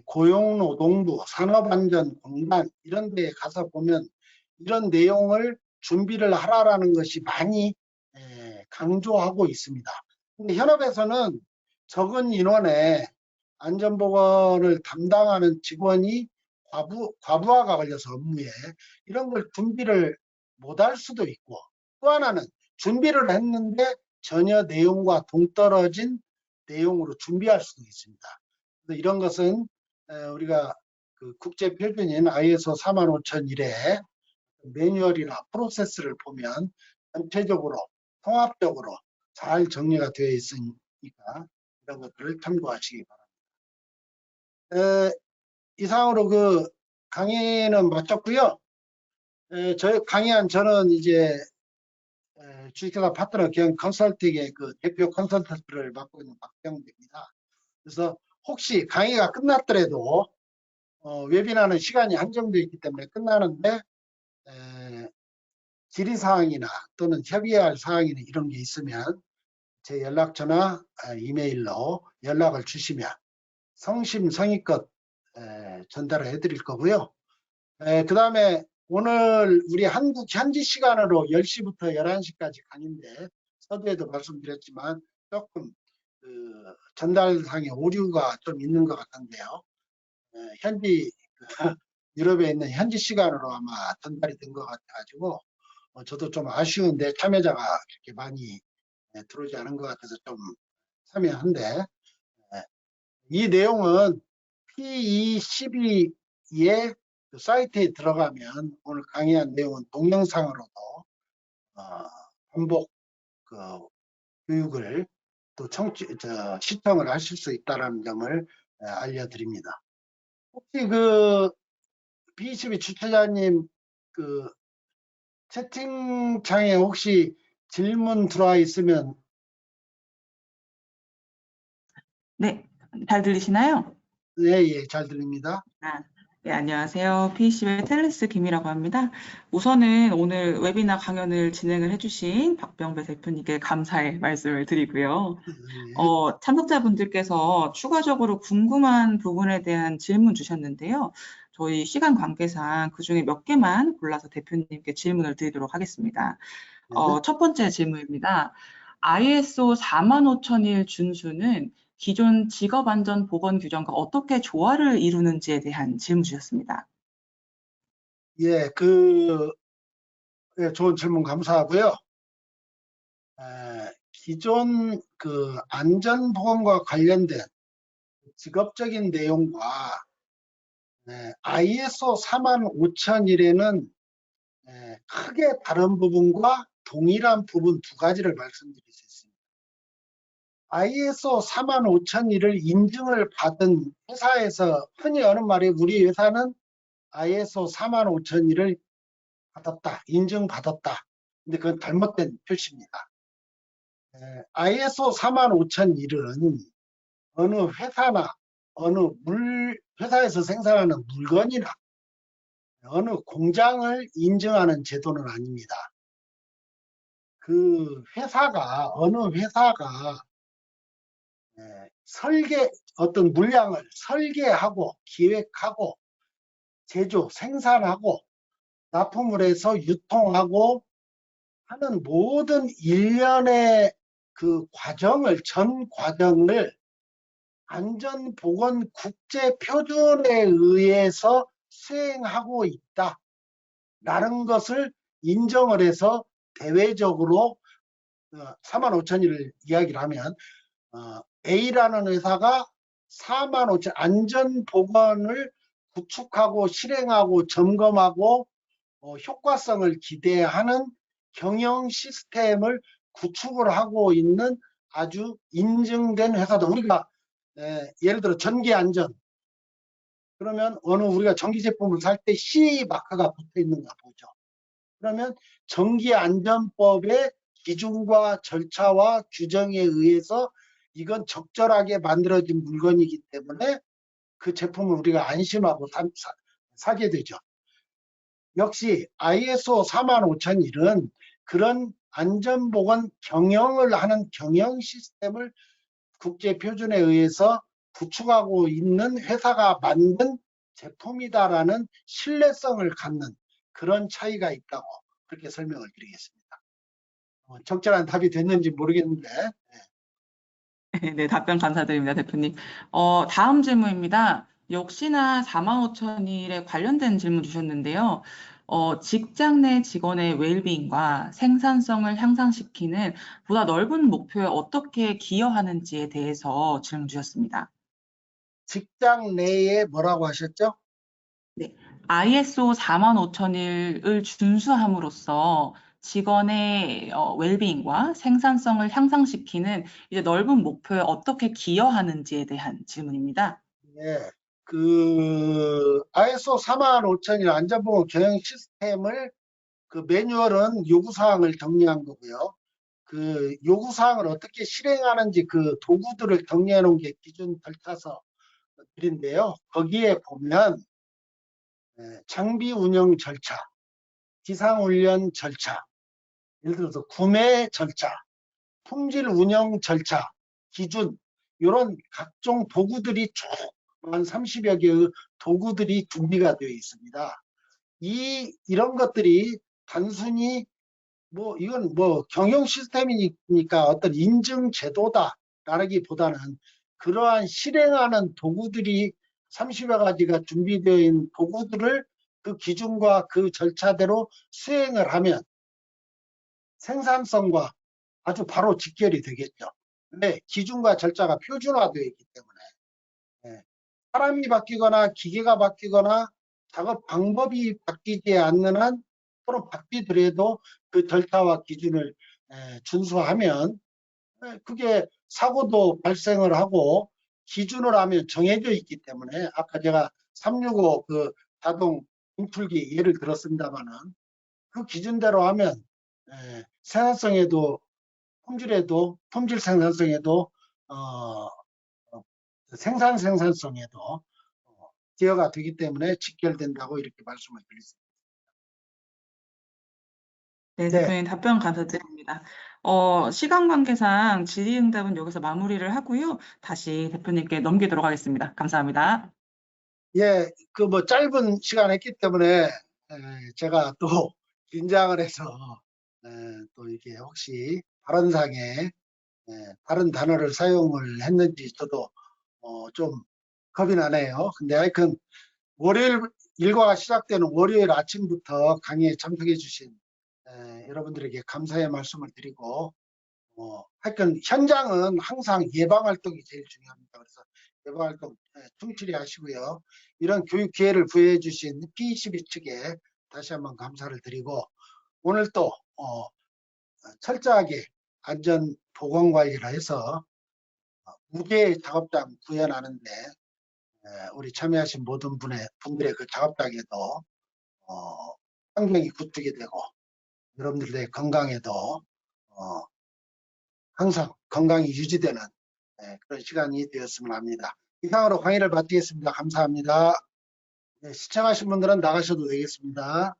Speaker 1: 고용노동부, 산업안전공단 이런 데에 가서 보면 이런 내용을 준비를 하라라는 것이 많이 강조하고 있습니다. 근데 현업에서는 적은 인원의 안전보건을 담당하는 직원이 과부하가 걸려서 업무에 이런 걸 준비를 못할 수도 있고, 또 하나는 준비를 했는데 전혀 내용과 동떨어진 내용으로 준비할 수도 있습니다. 이런 것은 우리가 그 국제 표준인 ISO 45001의 매뉴얼이나 프로세스를 보면 전체적으로 통합적으로 잘 정리가 되어 있으니까 이런 것들을 참고하시기 바랍니다. 이상으로 그 강의는 마쳤고요. 저희 강의한 저는 이제 주식회사 파트너 경영 컨설팅의 그 대표 컨설턴트를 맡고 있는 박병대입니다. 그래서 혹시 강의가 끝났더라도 웨비나는 시간이 한정되어 있기 때문에 끝나는데 질의사항이나 또는 협의해야 할 사항이나 이런 게 있으면 제 연락처나 이메일로 연락을 주시면 성심성의껏 전달을 해드릴 거고요. 그 다음에 오늘 우리 한국 현지 시간으로 10시부터 11시까지 강의인데 서두에도 말씀드렸지만 조금 그 전달상의 오류가 좀 있는 것 같은데요. 현지 유럽에 있는 현지 시간으로 아마 전달이 된 것 같아가지고 저도 좀 아쉬운데 참여자가 그렇게 많이 들어오지 않은 것 같아서 좀 참여한데 이 내용은 P212의 그 사이트에 들어가면 오늘 강의한 내용은 동영상으로도 반복 그 교육을 또 시청을 하실 수 있다는 점을 알려드립니다. 혹시 그 P22 주최자님 그 채팅창에 혹시 질문 들어와 있으면
Speaker 2: 네, 잘 들리시나요?
Speaker 1: 네, 예, 잘 들립니다.
Speaker 2: 네, 안녕하세요. P20의 텔레스 김이라고 합니다. 우선은 오늘 웨비나 강연을 진행을 해주신 박병배 대표님께 감사의 말씀을 드리고요.
Speaker 1: 네.
Speaker 2: 참석자분들께서 추가적으로 궁금한 부분에 대한 질문 주셨는데요. 저희 시간 관계상 그중에 몇 개만 골라서 대표님께 질문을 드리도록 하겠습니다.
Speaker 1: 네.
Speaker 2: 첫 번째 질문입니다. ISO 45001 준수는 기존 직업안전보건 규정과 어떻게 조화를 이루는지에 대한 질문 주셨습니다.
Speaker 1: 예, 좋은 질문 감사하고요. 기존 그 안전보건과 관련된 직업적인 내용과 ISO 45001에는 크게 다른 부분과 동일한 부분 두 가지를 말씀드릴 수 있습니다. ISO 45001을 인증을 받은 회사에서 흔히 하는 말이 우리 회사는 ISO 45001을 받았다, 인증받았다. 근데 그건 잘못된 표시입니다. ISO 45001은 어느 회사나 회사에서 생산하는 물건이나 어느 공장을 인증하는 제도는 아닙니다. 어느 회사가 어떤 물량을 설계하고 기획하고 제조, 생산하고 납품을 해서 유통하고 하는 모든 일련의 그 전 과정을 안전보건 국제표준에 의해서 수행하고 있다라는 것을 인정을 해서 대외적으로 45,000을 이야기를 하면 A라는 회사가 45,000 안전보건을 구축하고 실행하고 점검하고 효과성을 기대하는 경영 시스템을 구축을 하고 있는 아주 인증된 회사다. 우리가 예를 들어 전기안전 그러면 우리가 전기 제품을 살 때 CE 마크가 붙어 있는가 보죠. 그러면 전기안전법의 기준과 절차와 규정에 의해서 이건 적절하게 만들어진 물건이기 때문에 그 제품을 우리가 안심하고 사게 되죠. 역시 ISO 45001은 그런 안전보건 경영을 하는 경영 시스템을 국제표준에 의해서 구축하고 있는 회사가 만든 제품이다라는 신뢰성을 갖는 그런 차이가 있다고 그렇게 설명을 드리겠습니다. 적절한 답이 됐는지 모르겠는데.
Speaker 2: 네, 답변 감사드립니다, 대표님. 다음 질문입니다. 역시나 45,000일에 관련된 질문 주셨는데요. 직장 내 직원의 웰빙과 생산성을 향상시키는 보다 넓은 목표에 어떻게 기여하는지에 대해서 질문 주셨습니다.
Speaker 1: 직장 내에 뭐라고 하셨죠?
Speaker 2: 네, ISO 45,000일을 준수함으로써 직원의 웰빙과 생산성을 향상시키는 이제 넓은 목표에 어떻게 기여하는지에 대한 질문입니다.
Speaker 1: 네, 그 ISO 45001 안전보건 경영 시스템을 그 매뉴얼은 요구사항을 정리한 거고요. 그 요구사항을 어떻게 실행하는지 그 도구들을 정리해 놓은 게 기준 절차서들인데요. 거기에 보면 장비 운영 절차, 기상훈련 절차, 예를 들어서 구매 절차, 품질 운영 절차, 기준, 이런 각종 도구들이 쭉 한 30여 개의 도구들이 준비가 되어 있습니다. 이런 것들이 단순히 이건 경영 시스템이니까 어떤 인증 제도다라기보다는 그러한 실행하는 도구들이 30여 가지가 준비되어 있는 도구들을 그 기준과 그 절차대로 수행을 하면 생산성과 아주 바로 직결이 되겠죠. 근데 기준과 절차가 표준화되어 있기 때문에 사람이 바뀌거나 기계가 바뀌거나 작업 방법이 바뀌지 않는 한 서로 바뀌더라도 그 절차와 기준을 준수하면 그게 사고도 발생을 하고 기준을 하면 정해져 있기 때문에 아까 제가 365 그 자동 인출기 예를 들었습니다만은 그 기준대로 하면 생산성에도 품질 생산성에도 생산성에도 기여가 되기 때문에 직결된다고 이렇게 말씀을 드렸습니다.
Speaker 2: 네, 대표님 답변 감사드립니다. 시간 관계상 질의응답은 여기서 마무리를 하고요. 다시 대표님께 넘기도록 하겠습니다. 감사합니다.
Speaker 1: 예, 그 짧은 시간 했기 때문에 제가 또 긴장을 해서 또 이게 혹시 발언상에 다른 단어를 사용을 했는지 저도 좀 겁이 나네요. 근데 하여튼 월요일 일과가 시작되는 월요일 아침부터 강의에 참석해 주신 여러분들에게 감사의 말씀을 드리고 하여튼 현장은 항상 예방활동이 제일 중요합니다. 그래서 예방활동 충실히 하시고요. 이런 교육 기회를 부여해 주신 P22 측에 다시 한번 감사를 드리고 오늘 또 철저하게 안전 보건 관리를 해서 무게 작업장 구현하는데 우리 참여하신 모든 분들의 그 작업장에도 환경이 구축이 되고 여러분들의 건강에도 항상 건강이 유지되는 그런 시간이 되었으면 합니다. 이상으로 강의를 마치겠습니다. 감사합니다. 시청하신 분들은 나가셔도 되겠습니다.